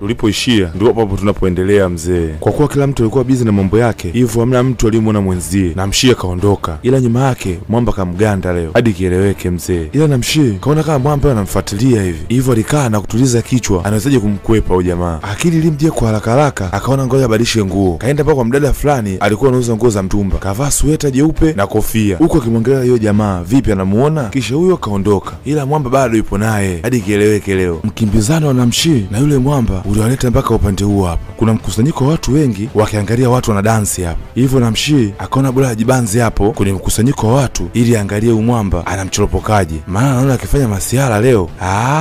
Tulipoishia ndio hapo tunapoendelea mzee. Kwa kuwa kila mtu alikuwa busy na mambo yake, hivyo hamna mtu aliyemwona mwenzie. Namshie kaondoka, ila nyuma yake mwamba kamganda leo hadi kieleweke mzee. Ila Namshie kaona kama mwamba anamfuatilia hivi, hivyo alikaa na kutuliza kichwa, anawezaje kumkwepa huyo jamaa. Akili ilimjia kwa haraka, akaona ngoja abadilishe nguo. Kaenda mpaka kwa mdada fulani alikuwa anauza nguo za mtumba, kavaa sweta jeupe na kofia, huko akimwangalia hiyo jamaa vipi anamuona, kisha huyo kaondoka. Ila mwamba bado yupo naye hadi kieleweke leo. Mkimbizano wa Namshie na yule mwamba uliwaleta mpaka upande huu hapa. Kuna mkusanyiko wa watu wengi wakiangalia watu wana dansi hapa, hivyo Namshie akaona bora ajibanze hapo kwenye mkusanyiko wa watu ili angalie huyu mwamba anamchoropokaje, maana anaona akifanya masiara leo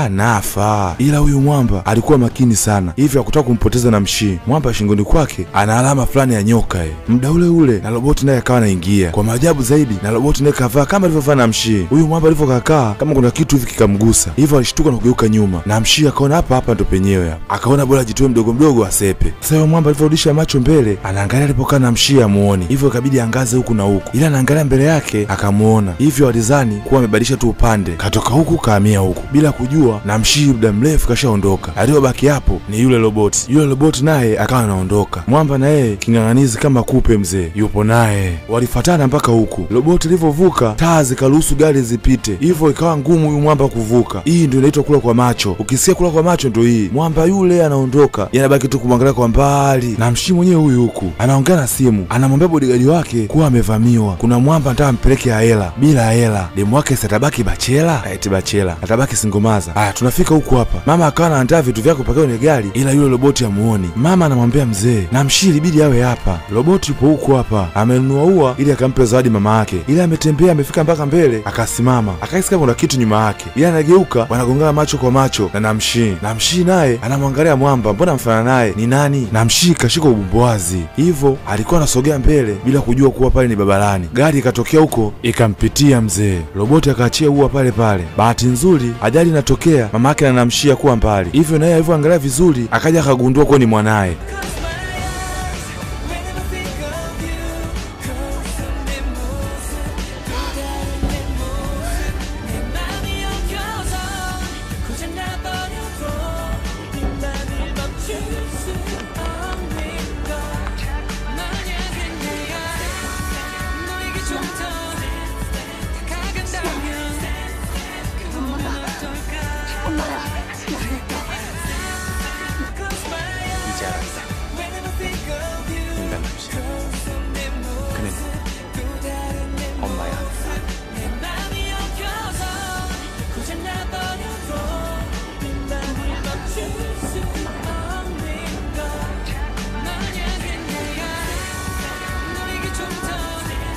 nafa. Ila huyu mwamba alikuwa makini sana, hivyo hakutaka kumpoteza Namshie. Mwamba shingoni kwake ana alama fulani ya nyoka. Muda ule ule na roboti naye akawa anaingia. Kwa maajabu zaidi, na roboti naye kavaa kama alivyovaa Namshie. Huyu mwamba alivyokaa kama kuna kitu hivi kikamgusa, hivyo alishtuka na kugeuka nyuma. Namshie akaona hapa ndo penyewe hapa, akaona bora jitoe mdogo mdogo asepe. Sasa huyu mwamba alivyorudisha macho mbele, anaangalia alipokaa Namshie amuone, hivyo ikabidi angaze huku na huku, ila anaangalia mbele yake akamuona, hivyo alizani kuwa amebadilisha tu upande, katoka huku kahamia huku bila kujua Namshie muda mrefu kashaondoka. Aliyobaki hapo ni yule roboti. Yule roboti naye akawa anaondoka. Mwamba na yeye king'ang'anizi kama kupe mzee yupo naye. Walifuatana mpaka huku. Roboti ilivyovuka taa zikaruhusu gari zipite, hivyo ikawa ngumu huyu mwamba kuvuka. Hii ndio inaitwa kula kwa macho. Ukisikia kula kwa macho ndio hii. Mwamba yule anaondoka, yanabaki tu kumwangalia kwa mbali. Namshie mwenyewe huyu huku anaongea na simu, anamwambia bodyguard wake kuwa amevamiwa. Kuna mwamba anataka ampeleke hela. Bila hela demu wake atabaki bachela, eti bachela atabaki singomaza. Tunafika huku hapa, mama akawa anaandaa vitu vyake kupaka kwenye gari, ila yule roboti amuoni. Mama anamwambia mzee Namshie ilibidi awe hapa. Roboti yupo huku hapa, amenunua ua ili akampe zawadi mama yake, ila ametembea amefika mpaka mbele akasimama, akaisikia kuna kitu nyuma yake, ila anageuka, wanagongana macho kwa macho na Namshie. Namshie naye anamwangalia mwamba, mbona mfana naye ni nani? Namshie kashika ubumbuazi, hivyo alikuwa anasogea mbele bila kujua kuwa pale ni barabarani. Gari ikatokea huko ikampitia mzee. Roboti akaachia ua pale pale. Bahati nzuri ajali inatokea mama yake na Namshie kuwa mbali, hivyo naye alivyoangalia vizuri akaja akagundua kuwa ni mwanaye.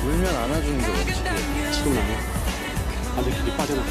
울면 안아주는 게 원칙이에요. 지금 나면 안돼, 그게 빠져나가.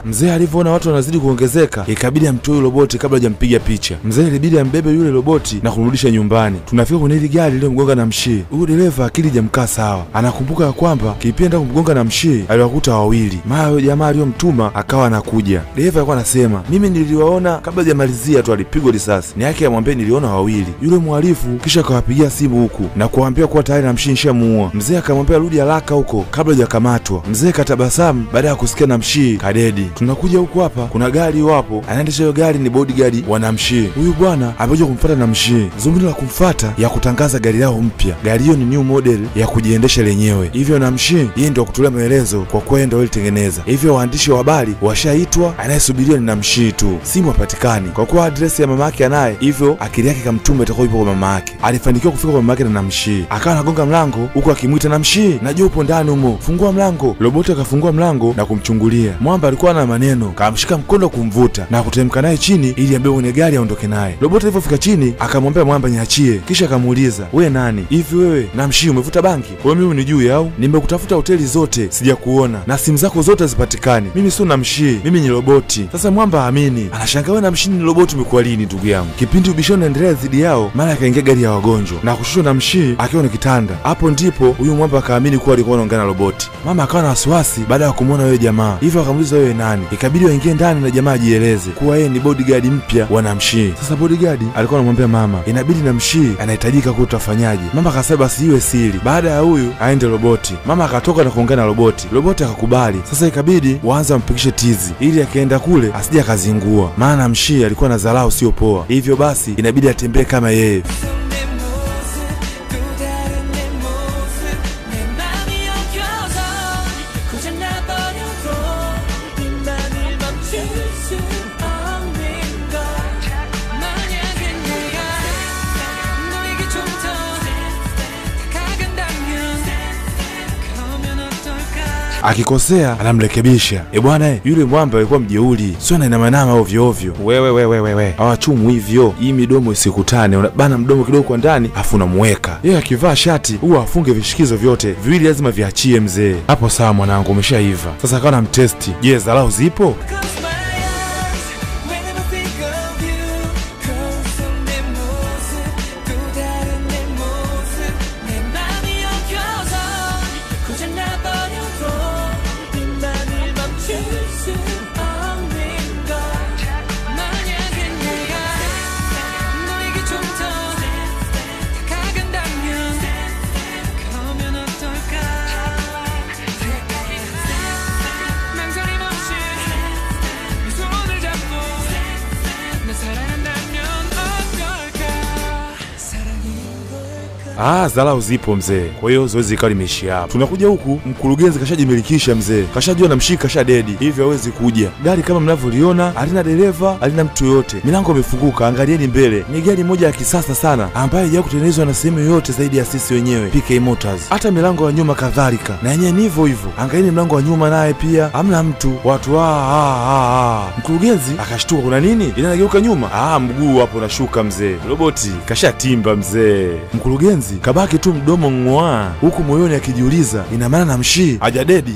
Mzee alivyoona watu wanazidi kuongezeka, ikabidi amtoe roboti kabla hajampiga picha. Mzee ilibidi ambebe yule roboti na kumrudisha nyumbani. Tunafika kwenye ile gari ile mgonga Namshie. Huyu dereva akili jamkaa sawa, anakumbuka ya kwamba kipenda kumgonga Namshie aliwakuta wawili, mara yule jamaa aliyomtuma akawa anakuja. Dereva alikuwa anasema mimi niliwaona kabla hajamalizia tu alipigwa risasi, ni yake amwambia niliona wawili. Yule mhalifu kisha akawapigia simu huku na kuambia kuwa tayari Namshie nishamuua. Mzee akamwambia rudi haraka huko kabla hajakamatwa. Mzee katabasamu baada ya kusikia Namshie kadedi. Tunakuja huku hapa, kuna gari wapo, anaendesha hiyo gari ni bodyguard wa Namshie. Huyu bwana amekuja kumfuata Namshie. Zunguni la kumfuata ya kutangaza gari lao mpya. Gari hiyo ni new model ya kujiendesha lenyewe. Hivyo Namshie yeye ndio kutolea maelezo kwa kwenda walitengeneza. Hivyo waandishi wa habari washaitwa, anayesubiriwa ni Namshie tu. Simu hapatikani kwa kuwa address ya mama yake anaye, hivyo akili yake kamtuma itakuwa ipo kwa mama yake. Alifanikiwa kufika kwa mama yake na Namshie. Akawa anagonga mlango huku akimwita Namshie, najua upo ndani humo, fungua mlango. Roboti akafungua mlango na kumchungulia. Mwamba alikuwa na maneno, kamshika mkono kumvuta na kutemka naye chini ili ambaye kwenye gari aondoke naye. Roboti alipofika chini akamwambia Mwamba niachie, kisha akamuuliza wewe nani? Hivi wewe Namshie umevuta bangi? Kwa mimi unijui au? Nimekutafuta hoteli zote sijakuona na simu zako zote hazipatikani. Mimi sio Namshie, mimi ni roboti. Sasa Mwamba haamini, anashangaa wewe Namshie ni roboti umekuwa lini ndugu yangu? Kipindi ubishano unaendelea dhidi yao, mara akaingia gari ya wagonjwa na kushushwa Namshie akiwa na kitanda. Hapo ndipo huyu Mwamba akaamini kuwa alikuwa anaongea na roboti. Mama akawa na wasiwasi baada ya kumuona wewe jamaa, hivyo akamuuliza wewe nani? ndani, ikabidi waingie ndani na jamaa ajieleze kuwa yeye ni bodyguard mpya wa Namshi. Sasa bodyguard alikuwa anamwambia mama inabidi Namshi anahitajika kwa utafanyaji. Mama akasema basi iwe siri, baada ya huyu aende roboti. Mama akatoka na kuongea na roboti, roboti akakubali. Sasa ikabidi waanze wampikishe tizi ili akaenda kule asije akazingua, maana Namshi alikuwa na dharau sio poa, hivyo basi inabidi atembee kama yeye. Akikosea anamrekebisha. Bwana yule mwamba alikuwa mjeuri, sio na manama ovyo ovyo. Wewe hawachumu hivyo, hii midomo isikutane, unabana mdomo kidogo kwa ndani afu unamweka. Yeye akivaa shati huwa afunge vishikizo vyote viwili, lazima viachie mzee. Hapo sawa mwanangu, umeshaiva. Sasa akawa namtesti, je, dharau zipo? Dharau zipo mzee. Kwa hiyo zoezi ikawa limeishia hapo. Tunakuja huku mkurugenzi kashajimilikisha mzee, kashajua Namshi kasha dedi, hivyo hawezi kuja. Gari kama mnavyoliona halina dereva, halina mtu yoyote, milango imefunguka. Angalieni mbele, ni gari moja ya kisasa sana ambayo haijawahi kutengenezwa na sehemu yoyote zaidi ya sisi wenyewe PK Motors. Hata milango ya nyuma kadhalika na yenyewe ni hivyo hivyo. Angalieni mlango wa nyuma naye pia hamna mtu. Watu Mkurugenzi akashtuka, kuna nini? Inageuka nyuma, mguu hapo unashuka mzee. Roboti kashatimba mzee. Mkurugenzi kabaki tu mdomo ng'oa, huku moyoni akijiuliza ina maana Namshi hajadedi.